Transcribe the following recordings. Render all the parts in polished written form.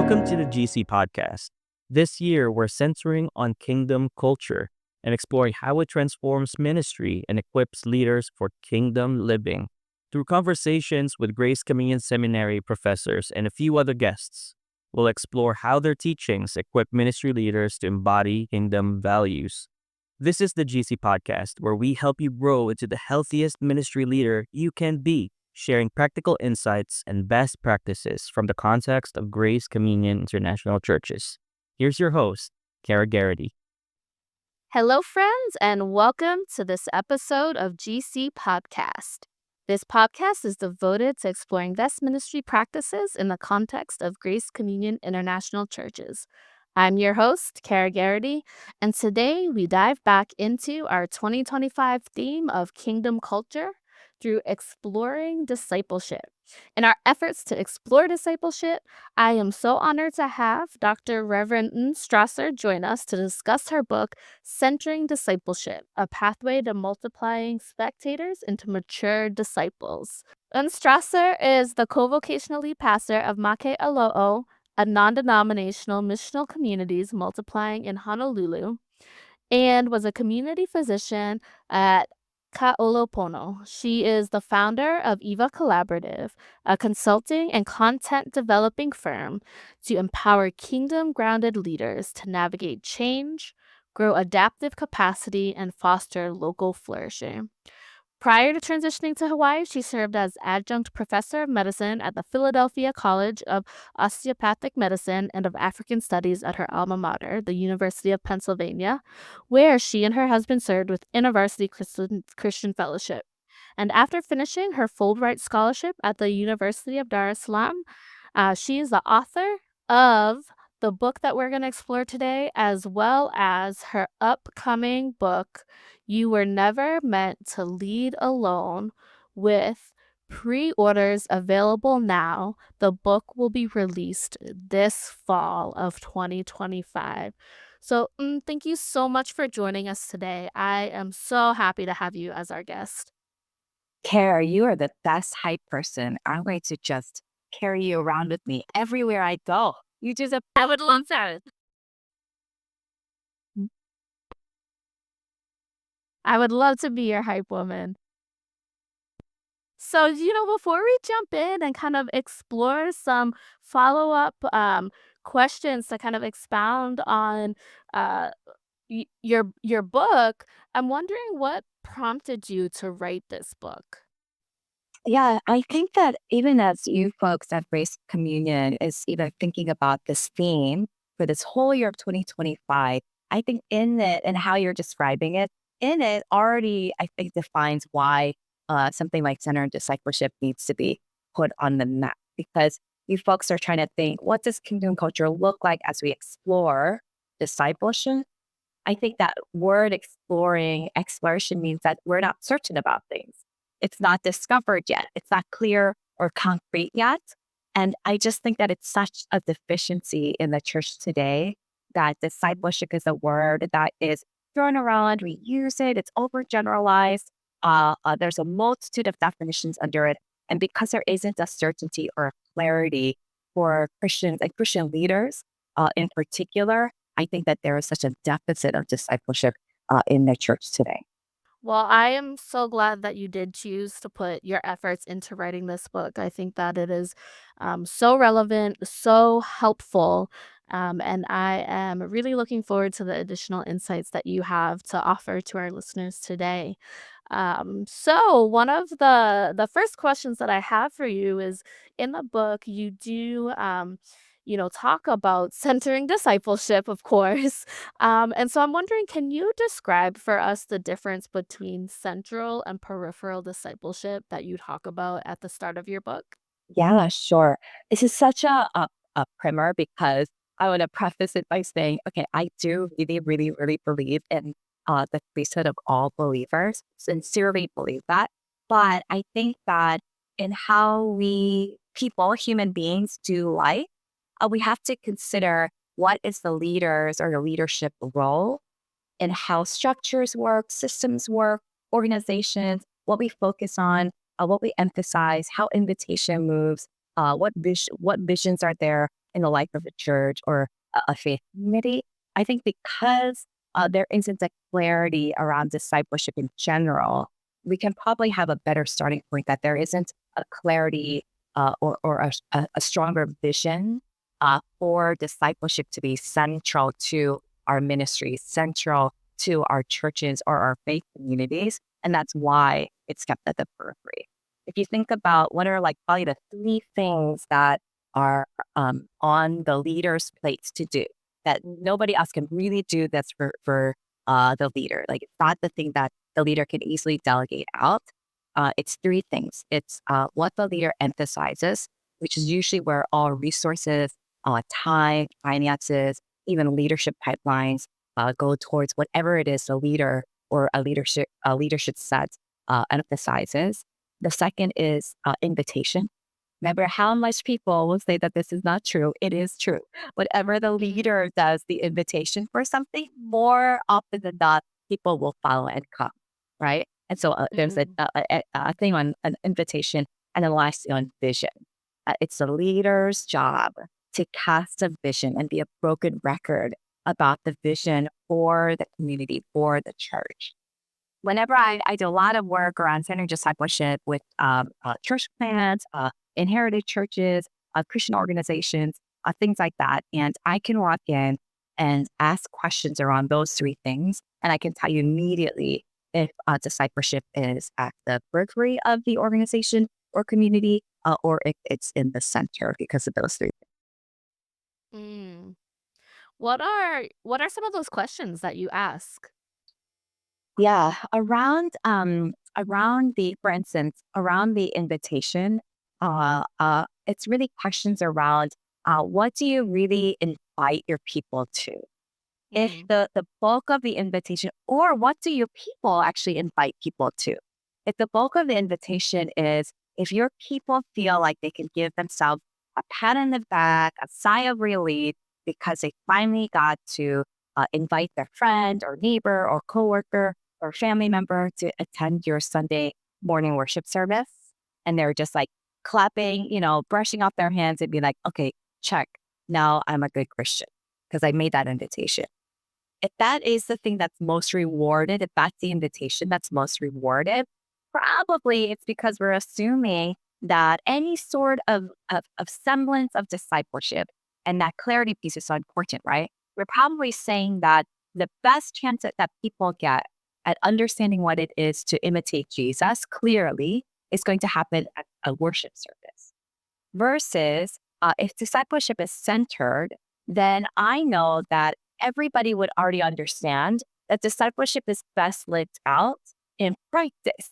Welcome to the GC podcast. This year, we're centering on kingdom culture and exploring how it transforms ministry and equips leaders for kingdom living. Through conversations with Grace Communion Seminary professors and a few other guests, we'll explore how their teachings equip ministry leaders to embody kingdom values. This is the GC podcast, where we help you grow into the healthiest ministry leader you can be, sharing practical insights and best practices from the context of Grace Communion International Churches. Here's your host, Kara Garrity. Hello, friends, and welcome to this episode of GC Podcast. This podcast is devoted to exploring best ministry practices in the context of Grace Communion International Churches. I'm your host, Kara Garrity, and today we dive back into our 2025 theme of kingdom culture through exploring discipleship. In our efforts to explore discipleship, I am so honored to have Dr. Reverend Eun Strawser join us to discuss her book, Centering Discipleship, A Pathway to Multiplying Spectators into Mature Disciples. Eun Strawser is the co-vocational lead pastor of Make Alo'o, a non-denominational missional communities multiplying in Honolulu, and was a community physician at Ka'olopono. She is the founder of Eva Collaborative, a consulting and content developing firm to empower kingdom-grounded leaders to navigate change, grow adaptive capacity, and foster local flourishing. Prior to transitioning to Hawaii, she served as adjunct professor of medicine at the Philadelphia College of Osteopathic Medicine and of African Studies at her alma mater, the University of Pennsylvania, where she and her husband served with InterVarsity Christian Fellowship. And after finishing her Fulbright Scholarship at the University of Dar es Salaam, she is the author of the book that we're going to explore today, as well as her upcoming book, You Were Never Meant to Lead Alone, with pre-orders available now. The book will be released this fall of 2025. So thank you so much for joining us today. I am so happy to have you as our guest. Kara, you are the best hype person. I'm going to just carry you around with me everywhere I go. I would love that. I would love to be your hype woman. So, before we jump in and kind of explore some follow-up questions to kind of expound on uh, your book, I'm wondering what prompted you to write this book. Yeah, I think that even as you folks at Grace Communion is even thinking about this theme for this whole year of 2025, I think in it and how you're describing it, in it already, I think, defines why something like centered discipleship needs to be put on the map. Because you folks are trying to think, what does kingdom culture look like as we explore discipleship? I think that word exploration means that we're not certain about things. It's not discovered yet. It's not clear or concrete yet. And I just think that it's such a deficiency in the church today that discipleship is a word that is thrown around. We use it. It's overgeneralized. There's a multitude of definitions under it. And because there isn't a certainty or a clarity for Christians and Christian leaders in particular, I think that there is such a deficit of discipleship in the church today. Well, I am so glad that you did choose to put your efforts into writing this book. I think that it is so relevant, so helpful, and I am really looking forward to the additional insights that you have to offer to our listeners today. So one of the first questions that I have for you is, in the book, you do talk about centering discipleship, of course. And so I'm wondering, can you describe for us the difference between central and peripheral discipleship that you talk about at the start of your book? Yeah, sure. This is such a primer because I want to preface it by saying, okay, I do really, really, really believe in the priesthood of all believers, sincerely believe that. But I think that in how human beings, do life, we have to consider what is the leaders or the leadership role in how structures work, systems work, organizations, what we focus on, what we emphasize, how invitation moves, what visions are there, in the life of a church or a faith community. I think because there isn't a clarity around discipleship in general, we can probably have a better starting point that there isn't a clarity or a stronger vision for discipleship to be central to our ministries, central to our churches or our faith communities. And that's why it's kept at the periphery. If you think about what are like probably the three things that are on the leader's plates to do that nobody else can really do, that's for the leader. Like it's not the thing that the leader can easily delegate out. It's three things. It's what the leader emphasizes, which is usually where all resources, time, finances, even leadership pipelines go towards whatever it is the leader or a leadership set emphasizes. The second is invitation. Remember how much people will say that this is not true. It is true. Whatever the leader does, the invitation for something, more often than not, people will follow and come, right? And so there's a thing on an invitation, and then last on vision. It's the leader's job to cast a vision and be a broken record about the vision for the community, for the church. Whenever I do a lot of work around centering discipleship with church plants, inherited churches, Christian organizations, things like that. And I can walk in and ask questions around those three things. And I can tell you immediately if discipleship is at the periphery of the organization or community, or if it's in the center because of those three. Mm. What are some of those questions that you ask? Yeah, around the, for instance, around the invitation, it's really questions around what do you really invite your people to? If Mm. the bulk of the invitation, or what do your people actually invite people to? If the bulk of the invitation is if your people feel like they can give themselves a pat on the back, a sigh of relief because they finally got to invite their friend or neighbor or coworker or family member to attend your Sunday morning worship service, and they're just like clapping, brushing off their hands and be like, okay, check. Now I'm a good Christian because I made that invitation. If that is the thing that's most rewarded, if that's the invitation that's most rewarded, probably it's because we're assuming that any sort of semblance of discipleship and that clarity piece is so important, right? We're probably saying that the best chance that people get at understanding what it is to imitate Jesus clearly is going to happen at a worship service. Versus if discipleship is centered, then I know that everybody would already understand that discipleship is best lived out in practice.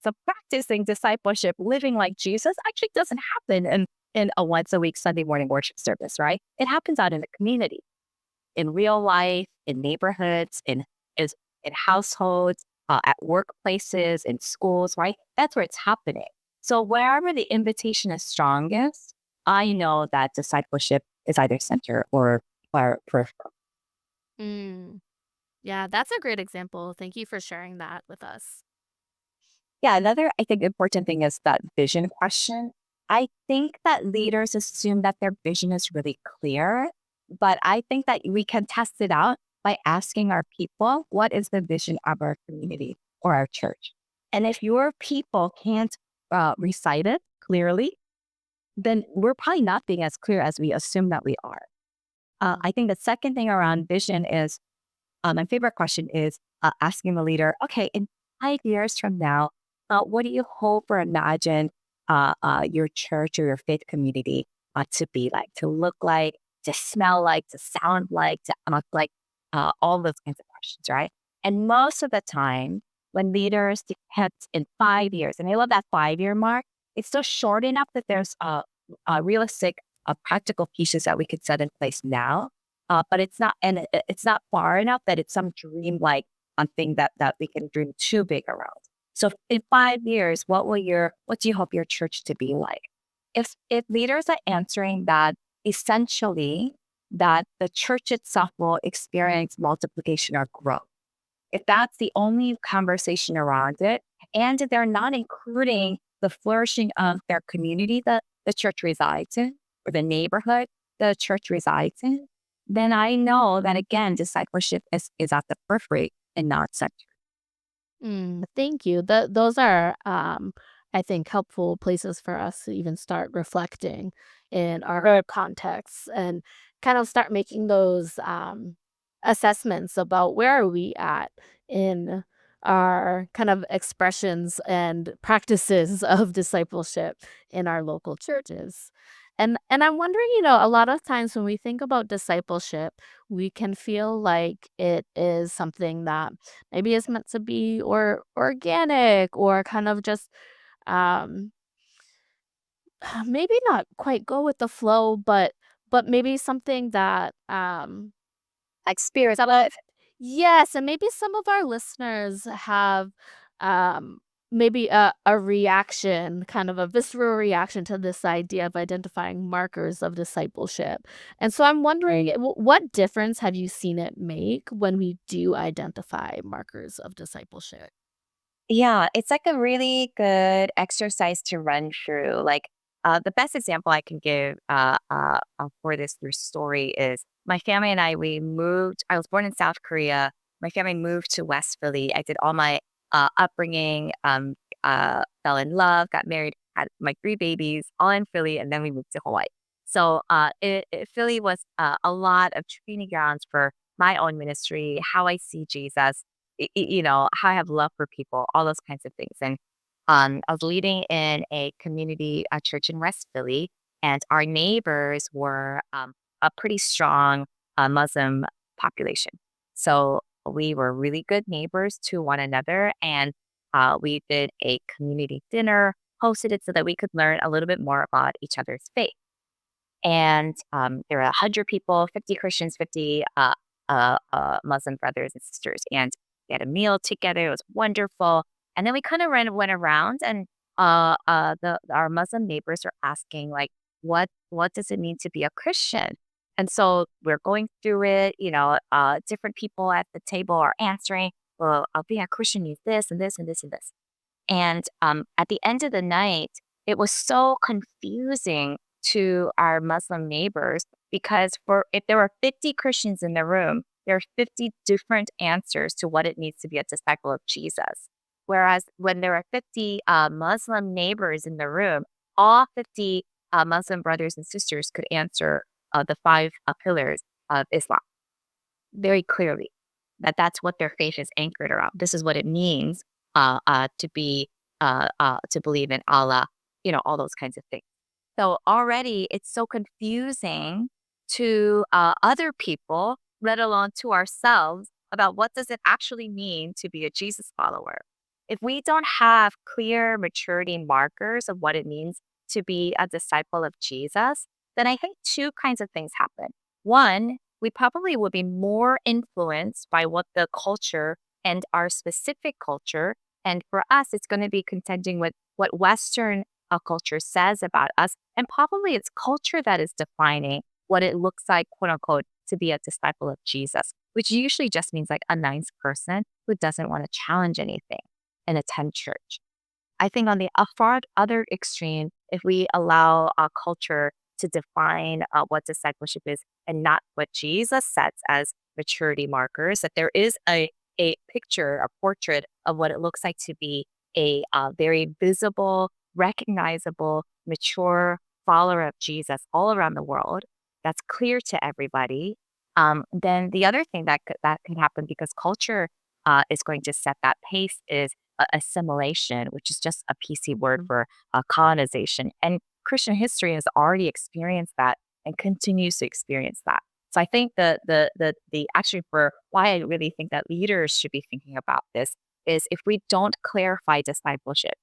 So practicing discipleship, living like Jesus, actually doesn't happen in a once a week Sunday morning worship service, right? It happens out in the community, in real life, in neighborhoods, in households, at workplaces, in schools, right? That's where it's happening. So wherever the invitation is strongest, I know that discipleship is either center or peripheral. Mm. Yeah, that's a great example. Thank you for sharing that with us. Yeah, another, I think, important thing is that vision question. I think that leaders assume that their vision is really clear, but I think that we can test it out by asking our people, what is the vision of our community or our church? And if your people can't recite it clearly, then we're probably not being as clear as we assume that we are. I think the second thing around vision is my favorite question is asking the leader, okay, in 5 years from now, what do you hope or imagine your church or your faith community to be like, to look like, to smell like, to sound like, to act like, all those kinds of questions, right? And most of the time, when leaders detect in 5 years, and I love that 5 year mark, it's still short enough that there's realistic, practical pieces that we could set in place now. But it's not, and it's not far enough that it's some dream like thing that we can dream too big around. So in 5 years, what do you hope your church to be like? If leaders are answering that, essentially that the church itself will experience multiplication or growth. If that's the only conversation around it, and they're not including the flourishing of their community that the church resides in or the neighborhood, the church resides in, then I know that again, discipleship is at the periphery and not center. Thank you. Those are, I think, helpful places for us to even start reflecting in our contexts and kind of start making those assessments about where are we at in our kind of expressions and practices of discipleship in our local churches. And I'm wondering, a lot of times when we think about discipleship, we can feel like it is something that maybe it's meant to be or organic or kind of just um maybe not quite go with the flow, but maybe something that Like spirits, but yes, and maybe some of our listeners have um maybe a reaction, kind of a visceral reaction to this idea of identifying markers of discipleship. And so I'm wondering, what difference have you seen it make when we do identify markers of discipleship? yeah, it's like a really good exercise to run through. Like the best example I can give for this through story is my family and I. We moved. I was born in South Korea. My family moved to West Philly. I did all my upbringing. Fell in love, got married, had my three babies, all in Philly, and then we moved to Hawaii. So Philly was a lot of training grounds for my own ministry, how I see Jesus, how I have love for people, all those kinds of things. And I was leading in a community a church in West Philly, and our neighbors were a pretty strong Muslim population. So we were really good neighbors to one another, and we did a community dinner, hosted it so that we could learn a little bit more about each other's faith. And there were 100 people, 50 Christians, 50 Muslim brothers and sisters. And we had a meal together. It was wonderful. And then we kind of went around, and our Muslim neighbors are asking, like, what does it mean to be a Christian? And so we're going through it. Different people at the table are answering. Well, being a Christian means this and this and this and this. And at the end of the night, it was so confusing to our Muslim neighbors because for if there were 50 Christians in the room, there are 50 different answers to what it means to be a disciple of Jesus. Whereas when there are 50 Muslim neighbors in the room, all 50 Muslim brothers and sisters could answer the five pillars of Islam very clearly. That's what their faith is anchored around. This is what it means to believe in Allah, all those kinds of things. So already it's so confusing to other people, let alone to ourselves, about what does it actually mean to be a Jesus follower. If we don't have clear maturity markers of what it means to be a disciple of Jesus, then I think two kinds of things happen. One, we probably would be more influenced by what the culture and our specific culture, and for us, it's going to be contending with what Western culture says about us. And probably it's culture that is defining what it looks like, quote unquote, to be a disciple of Jesus, which usually just means like a nice person who doesn't want to challenge anything and attend church. I think on the far other extreme, if we allow our culture to define what discipleship is and not what Jesus sets as maturity markers, that there is a picture, a portrait of what it looks like to be a very visible, recognizable, mature follower of Jesus all around the world. That's clear to everybody. Then the other thing that can happen because culture is going to set that pace is assimilation, which is just a PC word for colonization. And Christian history has already experienced that and continues to experience that. So I think the actually for why I really think that leaders should be thinking about this is if we don't clarify discipleship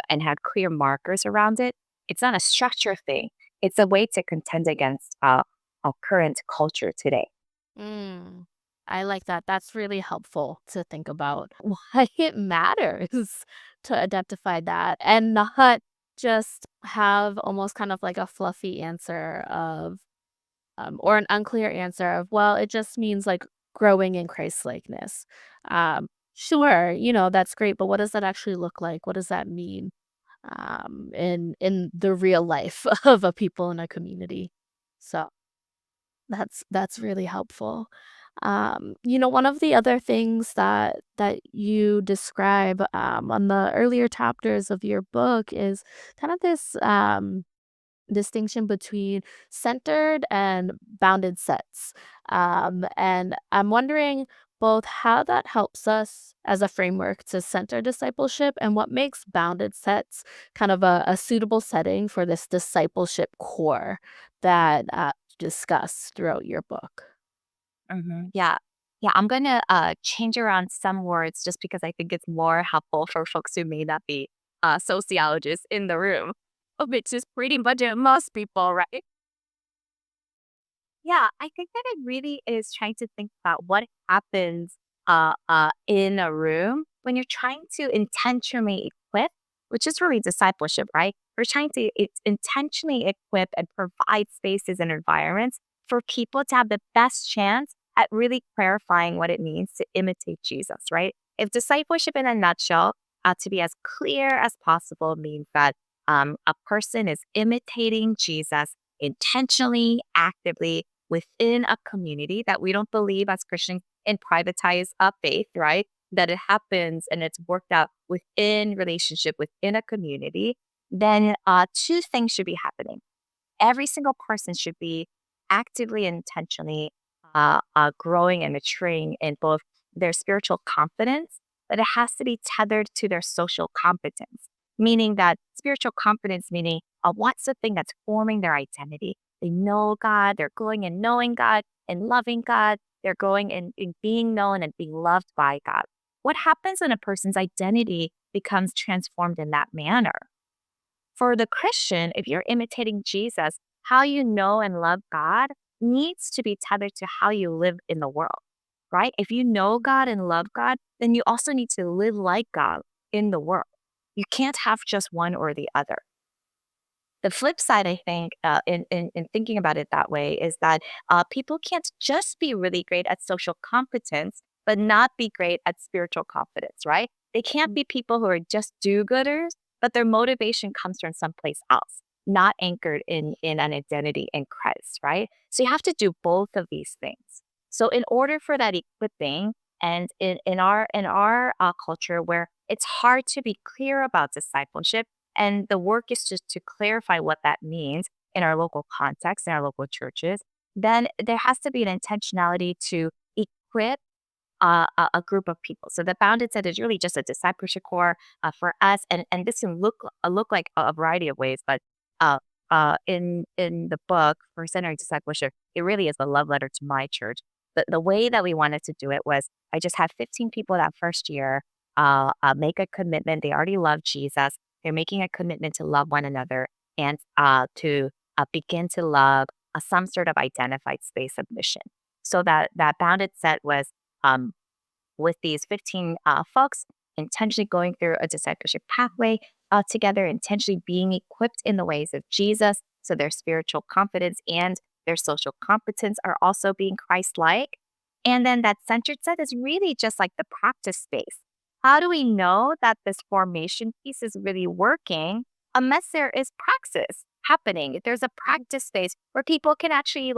and have clear markers around it, it's not a structure thing. It's a way to contend against our current culture today. Mm, I like that. That's really helpful to think about why it matters to identify that and not just have almost kind of like a fluffy answer of, or an unclear answer of, well, it just means like growing in Christ likeness. Sure, that's great, but what does that actually look like? What does that mean in the real life of a people in a community? So. That's really helpful. One of the other things that you describe on the earlier chapters of your book is kind of this distinction between centered and bounded sets. And I'm wondering both how that helps us as a framework to center discipleship and what makes bounded sets kind of a suitable setting for this discipleship core that you discuss throughout your book. Yeah. Yeah, I'm gonna change around some words just because I think it's more helpful for folks who may not be sociologists in the room, which is pretty much most people, right? Yeah, I think that it really is trying to think about what happens in a room when you're trying to intentionally equip, which is really discipleship, right? We're trying to intentionally equip and provide spaces and environments for people to have the best chance at really clarifying what it means to imitate Jesus, right? If discipleship in a nutshell, to be as clear as possible, means that a person is imitating Jesus intentionally, actively, within a community that we don't believe as Christians in privatized faith, right? That it happens and it's worked out within relationship, within a community, then two things should be happening. Every single person should be actively and intentionally growing and maturing in both their spiritual confidence, but it has to be tethered to their social competence, meaning that spiritual competence, meaning what's the thing that's forming their identity? They know God, they're growing in knowing God and loving God, they're growing in being known and being loved by God. What happens when a person's identity becomes transformed in that manner? For the Christian, if you're imitating Jesus, how you know and love God needs to be tethered to how you live in the world, right? If you know God and love God, then you also need to live like God in the world. You can't have just one or the other. The flip side, I think, in thinking about it that way, is that people can't just be really great at social competence, but not be great at spiritual confidence, right? They can't be people who are just do gooders, but their motivation comes from someplace else, not anchored in an identity in Christ, right? So you have to do both of these things. So in order for that equipping, and in our culture where it's hard to be clear about discipleship, and the work is just to clarify what that means in our local context, in our local churches, then there has to be an intentionality to equip a group of people. So the bounded set is really just a discipleship core for us, and this can look like a variety of ways. But uh, in the book for centering discipleship, it really is a love letter to my church. The way that we wanted to do it was I just had 15 people that first year make a commitment. They already love Jesus. They're making a commitment to love one another and to begin to love some sort of identified space of mission. So that bounded set was um, with these 15 folks, intentionally going through a discipleship pathway together, intentionally being equipped in the ways of Jesus. So their spiritual confidence and their social competence are also being Christ like. And then that centered set is really just like the practice space. How do we know that this formation piece is really working unless there is praxis happening? If there's a practice space where people can actually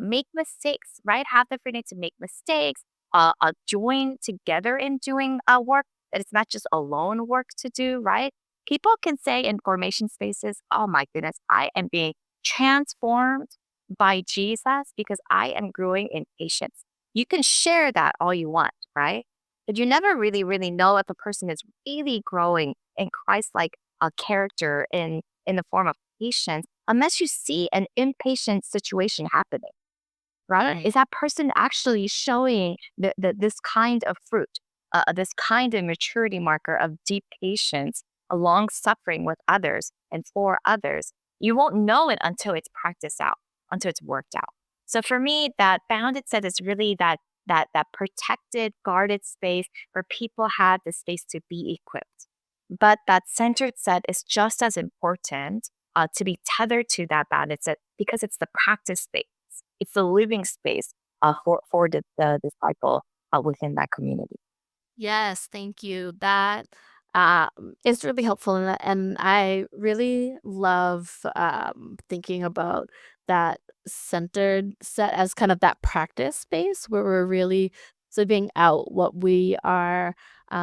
make mistakes, right? Have the freedom to make mistakes, join together in doing work, that it's not just alone work to do, right? People can say in formation spaces, oh my goodness, I am being transformed by Jesus because I am growing in patience. You can share that all you want, right? But you never really, really know if a person is really growing in Christ like a character in the form of patience unless you see an impatient situation happening, right? Right. Is that person actually showing this kind of fruit, this kind of maturity marker of deep patience, long suffering with others and for others? You won't know it until it's practiced out, until it's worked out. So for me, that bounded set is really that protected, guarded space where people have the space to be equipped. But that centered set is just as important to be tethered to that bounded set because it's the practice space. It's the living space for the disciple within that community. Yes, thank you. That is really helpful, and I really love thinking about that centered set as kind of that practice space where we're really living out what we are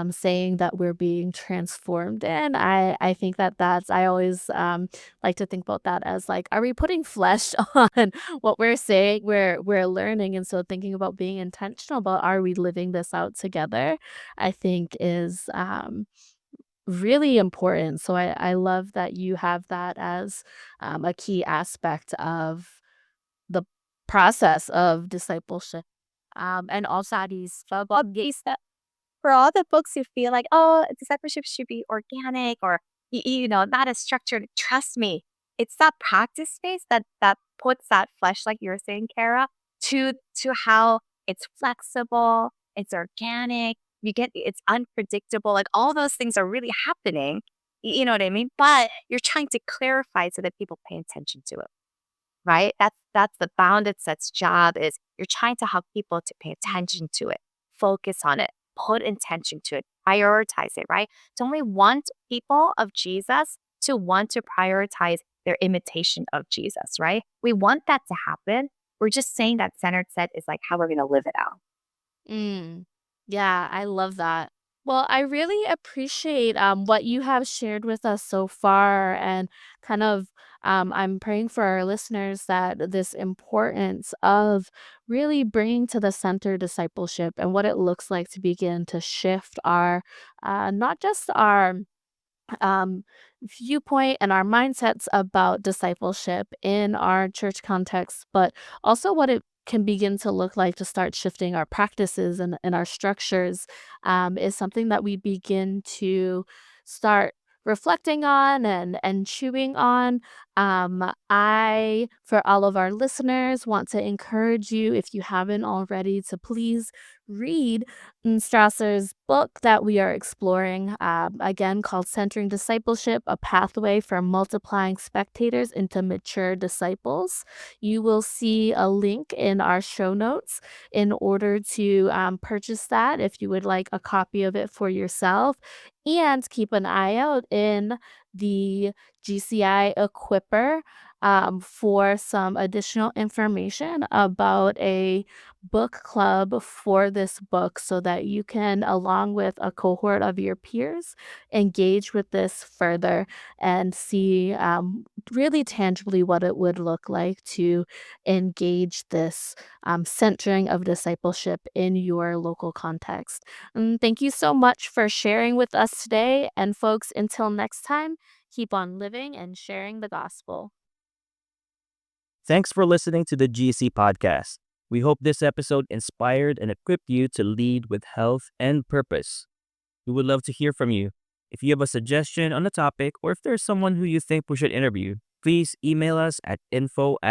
saying that we're being transformed in. I think that that's I always like to think about that as like, are we putting flesh on what we're saying we're learning? And so thinking about being intentional about are we living this out together, I think is really important. So I love that you have that as a key aspect of the process of discipleship. And also these for all the books who feel like, oh, discipleship should be organic or not as structured. Trust me, it's that practice space that puts that flesh, like you were saying, Kara, to how it's flexible, it's organic. It's unpredictable. Like all those things are really happening. You know what I mean? But you're trying to clarify so that people pay attention to it, right? That's the bounded set's job is you're trying to help people to pay attention to it, focus on it, put intention to it, prioritize it, right? Don't we want people of Jesus to want to prioritize their imitation of Jesus, right? We want that to happen. We're just saying that centered set is like how we're going to live it out. Mm. Yeah, I love that. Well, I really appreciate what you have shared with us so far, and kind of I'm praying for our listeners that this importance of really bringing to the center discipleship and what it looks like to begin to shift our not just our um, viewpoint and our mindsets about discipleship in our church context, but also what it can begin to look like to start shifting our practices and our structures is something that we begin to start reflecting on and chewing on. I, for all of our listeners, want to encourage you, if you haven't already, to please read Strasser's book that we are exploring, again called Centering Discipleship, A Pathway for Multiplying Spectators into Mature Disciples. You will see a link in our show notes in order to purchase that if you would like a copy of it for yourself. And keep an eye out in the GCI Equipper for some additional information about a book club for this book so that you can, along with a cohort of your peers, engage with this further and see really tangibly what it would look like to engage this centering of discipleship in your local context. Thank you so much for sharing with us today. And, folks, until next time, keep on living and sharing the gospel. Thanks for listening to the GC podcast. We hope this episode inspired and equipped you to lead with health and purpose. We would love to hear from you. If you have a suggestion on the topic or if there's someone who you think we should interview, please email us at info@gci.org.